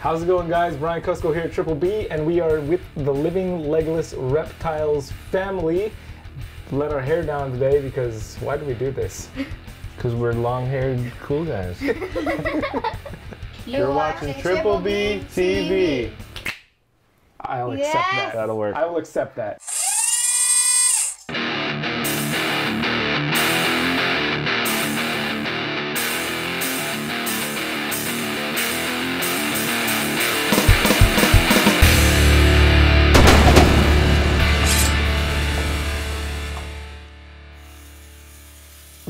How's it going, guys? Brian Cusco here at Triple B, and we are with the Living Legless Reptiles family. Let our hair down today because why do we do this? Because we're long-haired cool guys. You're watching Triple B TV. I'll accept that. That'll work. I will accept that.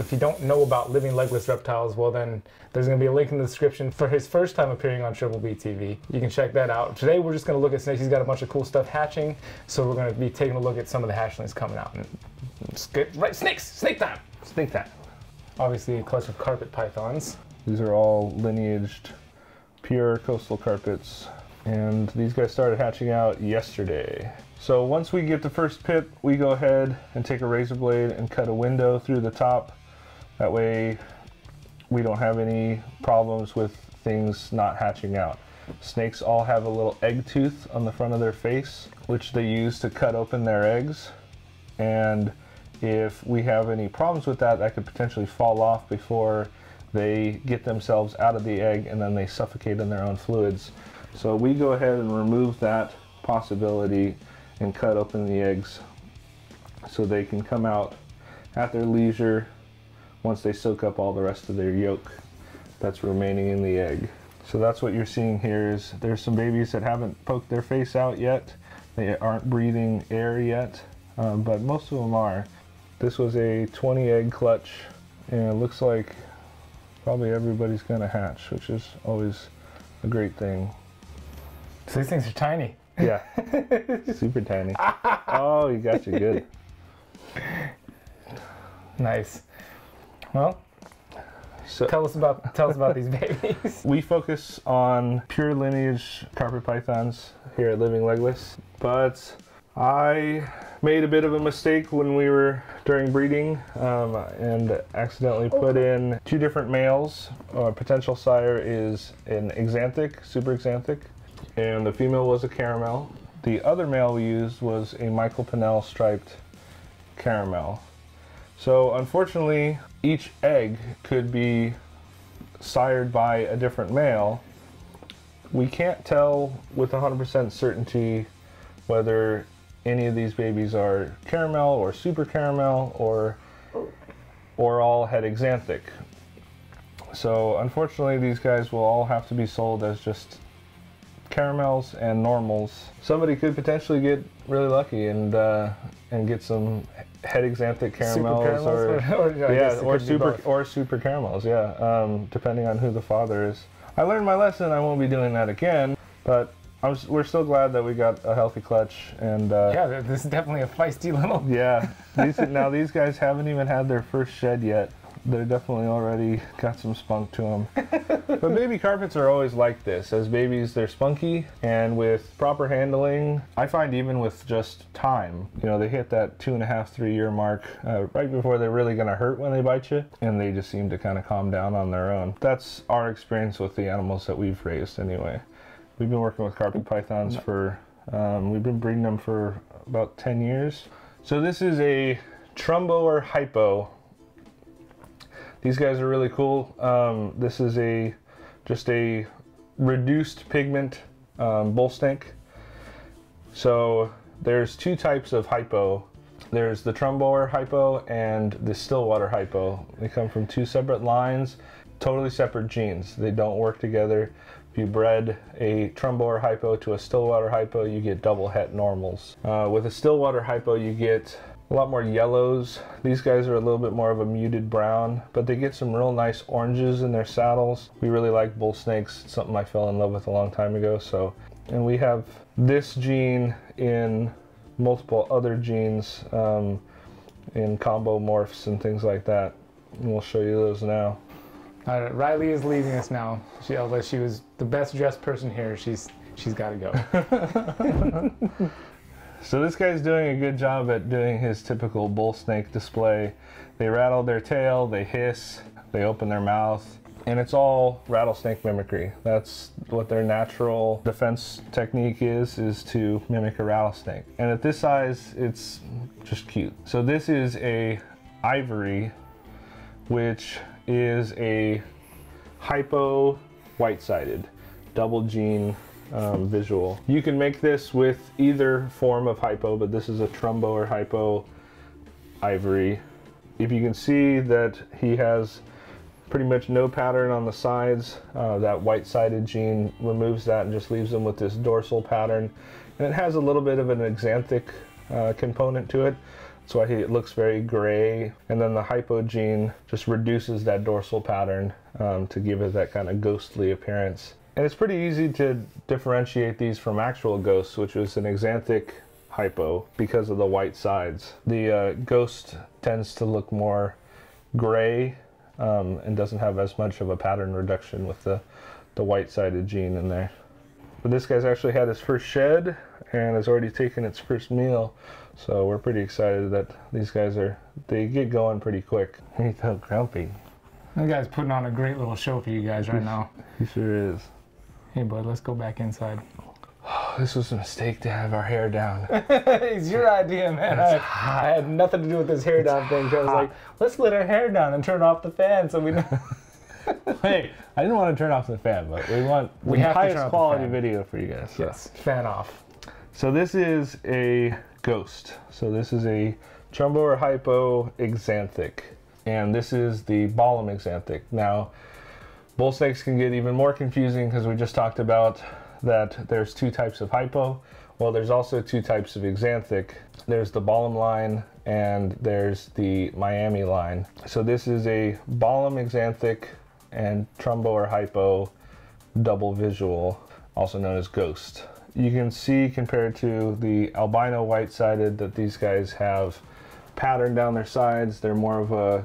If you don't know about Living Legless Reptiles, well then there's going to be a link in the description for his first time appearing on Triple B TV. You can check that out. Today we're just going to look at snakes. He's got a bunch of cool stuff hatching, so we're going to be taking a look at some of the hatchlings coming out. And let's get right, snakes! Snake time! Snake time. Obviously a clutch of carpet pythons. These are all lineaged, pure coastal carpets. And these guys started hatching out yesterday. So once we get the first pit, we go ahead and take a razor blade and cut a window through the top. That way we don't have any problems with things not hatching out. Snakes all have a little egg tooth on the front of their face, which they use to cut open their eggs. And if we have any problems with that, that could potentially fall off before they get themselves out of the egg and then they suffocate in their own fluids. So we go ahead and remove that possibility and cut open the eggs so they can come out at their leisure once they soak up all the rest of their yolk that's remaining in the egg. So that's what you're seeing here. Is there's some babies that haven't poked their face out yet. They aren't breathing air yet, but most of them are. This was a 20 egg clutch, and it looks like probably everybody's gonna hatch, which is always a great thing. So these things are tiny. Yeah, super tiny. Oh, you got you good. Nice. Well, so tell us about these babies. We focus on pure lineage carpet pythons here at Living Legless, but I made a bit of a mistake when we were during breeding and accidentally put in two different males. Our potential sire is an axanthic, super axanthic, and the female was a caramel. The other male we used was a Michael Pennell striped caramel. So unfortunately, each egg could be sired by a different male. We can't tell with 100% certainty whether any of these babies are caramel or super caramel or all het axanthic. So unfortunately, these guys will all have to be sold as just caramels and normals. Somebody could potentially get really lucky and get some het axanthic caramels, or super caramels, yeah, depending on who the father is. I learned my lesson. I won't be doing that again, but we're still glad that we got a healthy clutch. And yeah, this is definitely a feisty little. Yeah, now these guys haven't even had their first shed yet. They're definitely already got some spunk to them. But baby carpets are always like this. As babies, they're spunky, and with proper handling, I find even with just time, you know, they hit that 2.5, 3 year mark right before they're really gonna hurt when they bite you, and they just seem to kind of calm down on their own. That's our experience with the animals that we've raised anyway. We've been working with carpet pythons for, we've been breeding them for about 10 years. So this is a Trumbo or Hypo. These guys are really cool. This is just a reduced pigment bull snake. So there's two types of hypo. There's the Trumbo hypo and the Stillwater hypo. They come from two separate lines, totally separate genes. They don't work together. If you bred a Trumbo hypo to a Stillwater hypo, you get double het normals. With a Stillwater hypo, you get a lot more yellows. These guys are a little bit more of a muted brown, but they get some real nice oranges in their saddles. We really like bull snakes. It's something I fell in love with a long time ago. And we have this gene in multiple other genes in combo morphs and things like that. And we'll show you those now. All right, Riley is leaving us now. Although she was the best dressed person here, she's got to go. So this guy's doing a good job at doing his typical bull snake display. They rattle their tail, they hiss, they open their mouth. And it's all rattlesnake mimicry. That's what their natural defense technique is to mimic a rattlesnake. And at this size, it's just cute. So this is a ivory, which is a hypo white-sided, double gene visual. You can make this with either form of hypo, but this is a trumbo or hypo ivory. If you can see that he has pretty much no pattern on the sides, that white-sided gene removes that and just leaves them with this dorsal pattern. And it has a little bit of an axanthic component to it. That's why it looks very gray. And then the hypo gene just reduces that dorsal pattern to give it that kind of ghostly appearance. And it's pretty easy to differentiate these from actual ghosts, which was an axanthic hypo because of the white sides. The ghost tends to look more gray and doesn't have as much of a pattern reduction with the white-sided gene in there. But this guy's actually had his first shed and has already taken its first meal, so we're pretty excited that these guys they get going pretty quick. He's so grumpy. That guy's putting on a great little show for you guys right now. He sure is. Hey bud, let's go back inside. This was a mistake to have our hair down. It's your idea, man. I had nothing to do with this hair down thing. I was like, let's let our hair down and turn off the fan so we know. Hey, I didn't want to turn off the fan, but we want the highest quality video for you guys. So. Yes, fan off. So this is a ghost. So this is a trumbo or hypo axanthic. And this is the Ballum axanthic. Now, bull snakes can get even more confusing because we just talked about that there's two types of hypo. Well, there's also two types of axanthic. There's the Ballum line and there's the Miami line. So this is a Ballum axanthic and trumbo or hypo double visual, also known as ghost. You can see compared to the albino white-sided that these guys have pattern down their sides. They're more of a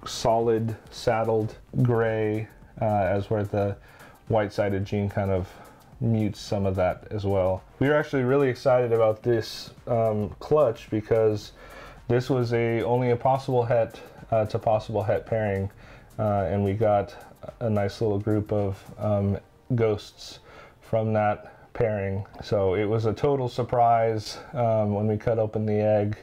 solid saddled gray, as where the white-sided gene kind of mutes some of that as well. We were actually really excited about this clutch because this was only a possible het to possible het pairing, and we got a nice little group of ghosts from that pairing. So it was a total surprise when we cut open the egg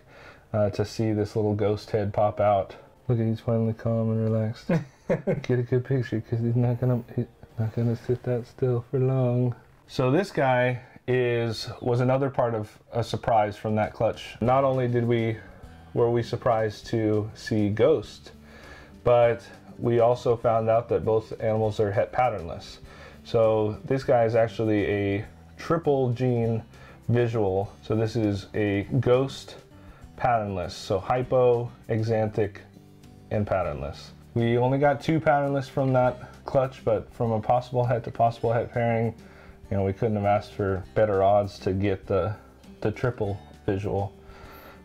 to see this little ghost head pop out. Look, he's finally calm and relaxed. Get a good picture because he's not gonna sit that still for long. So this guy was another part of a surprise from that clutch. Not only were we surprised to see ghost, but we also found out that both animals are het patternless. So this guy is actually a triple gene visual. So this is a ghost patternless. So hypo, axanthic, and patternless. We only got 2 patternless from that clutch, but from a possible het to possible het pairing, you know, we couldn't have asked for better odds to get the triple visual.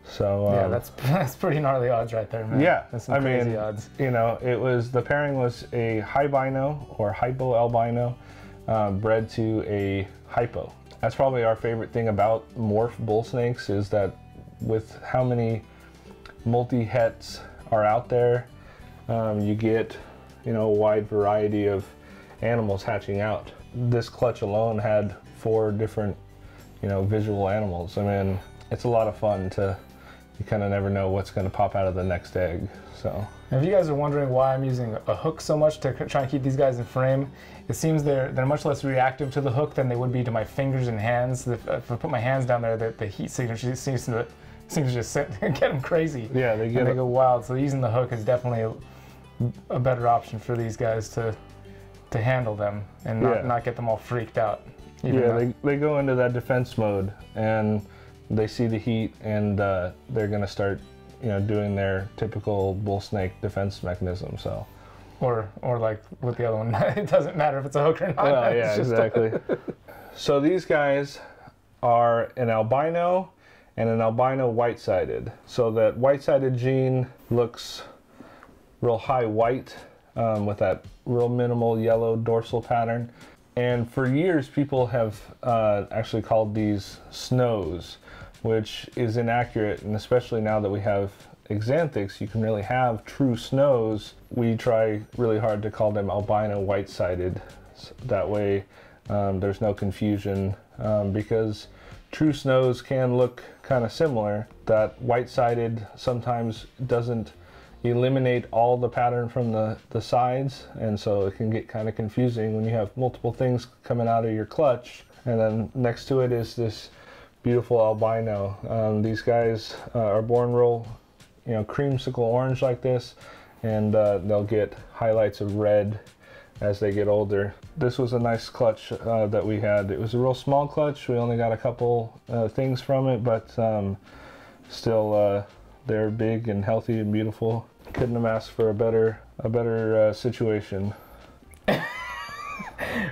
So yeah, that's pretty gnarly odds right there, man. Yeah, that's some crazy odds. You know, the pairing was a hybino or hypo albino bred to a hypo. That's probably our favorite thing about morph bull snakes is that with how many multi-hets are out there, you get, you know, a wide variety of animals hatching out. This clutch alone had 4 different, you know, visual animals. I mean, it's a lot of fun you kind of never know what's going to pop out of the next egg. So if you guys are wondering why I'm using a hook so much to try and keep these guys in frame, it seems they're much less reactive to the hook than they would be to my fingers and hands. If I put my hands down there, the heat signature seems to just get them crazy. Yeah, they go wild. So using the hook is definitely a better option for these guys to handle them and not get them all freaked out. Yeah, they go into that defense mode and they see the heat and they're going to start, you know, doing their typical bull snake defense mechanism. So, or like with the other one, it doesn't matter if it's a hook or not. Well, yeah, exactly. So these guys are an albino and an albino white-sided. So that white-sided gene looks real high white with that real minimal yellow dorsal pattern. And for years, people have actually called these snows, which is inaccurate, and especially now that we have Xanthics, you can really have true snows. We try really hard to call them albino white-sided. That way there's no confusion, because true snows can look kind of similar. That white-sided sometimes doesn't eliminate all the pattern from the sides, and so it can get kind of confusing when you have multiple things coming out of your clutch, and then next to it is this beautiful albino. These guys are born real, creamsicle orange like this, and they'll get highlights of red as they get older. This was a nice clutch that we had. It was a real small clutch. We only got a couple things from it, but still they're big and healthy and beautiful. Couldn't have asked for a better situation.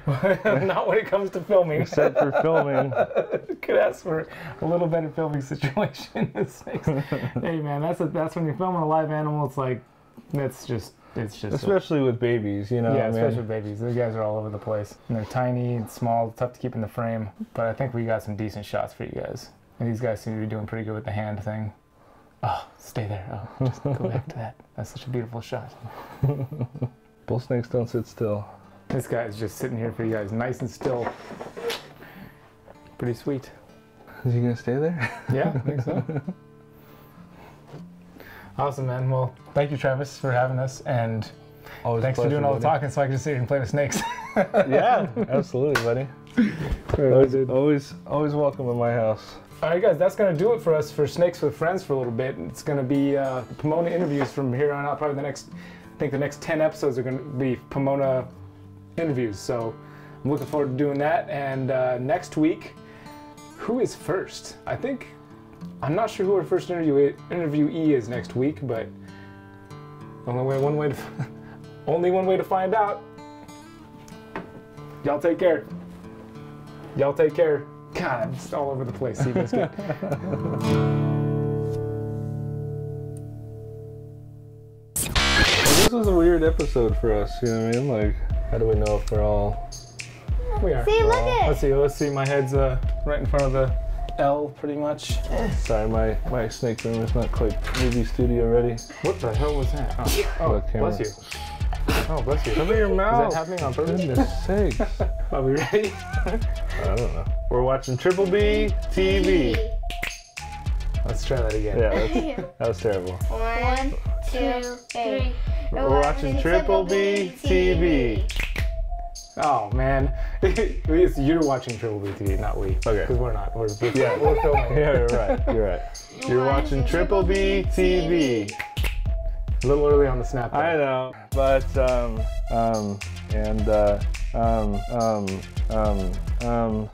Not when it comes to filming. Except for filming. Could ask for a little better filming situation. Hey man, that's when you're filming a live animal. It's like it's just especially with babies, Yeah, especially with babies. These guys are all over the place. And they're tiny and small, tough to keep in the frame. But I think we got some decent shots for you guys. And these guys seem to be doing pretty good with the hand thing. Oh, stay there. Oh, just go back to that. That's such a beautiful shot. Bull snakes don't sit still. This guy's just sitting here for you guys, nice and still. Pretty sweet. Is he gonna stay there? Yeah, I think so. Awesome, man. Well, thank you, Travis, for having us, and Always thanks for doing all the talking so I can just sit here and play with snakes. Yeah, absolutely, buddy. Always welcome in my house. All right, guys, that's going to do it for us for Snakes with Friends for a little bit. It's going to be Pomona interviews from here on out. Probably I think the next 10 episodes are going to be Pomona interviews. So I'm looking forward to doing that. And next week, who is first? I'm not sure who our first interviewee is next week, but only one way to find out. Y'all take care. Y'all take care. God, I'm just all over the place. See, this was a weird episode for us, you know what I mean? Like, how do we know if we're all... We are. See, look at it. Let's see. My head's right in front of the L, pretty much. Sorry, my snake room is not quite movie studio ready. What the hell was that? Oh, bless you. Oh, bless you. Cover your mouth. Is that happening on purpose? Goodness sakes. Are we ready? I don't know. We're watching Triple B TV. Let's try that again. Yeah, that was terrible. 1, 2, 3. We're watching Triple B TV. Oh man, you're watching Triple B TV, not we. Okay. Because we're not. We're filming. Yeah, you're right. You're right. You're watching Triple B TV. A little early on the snap. I know, but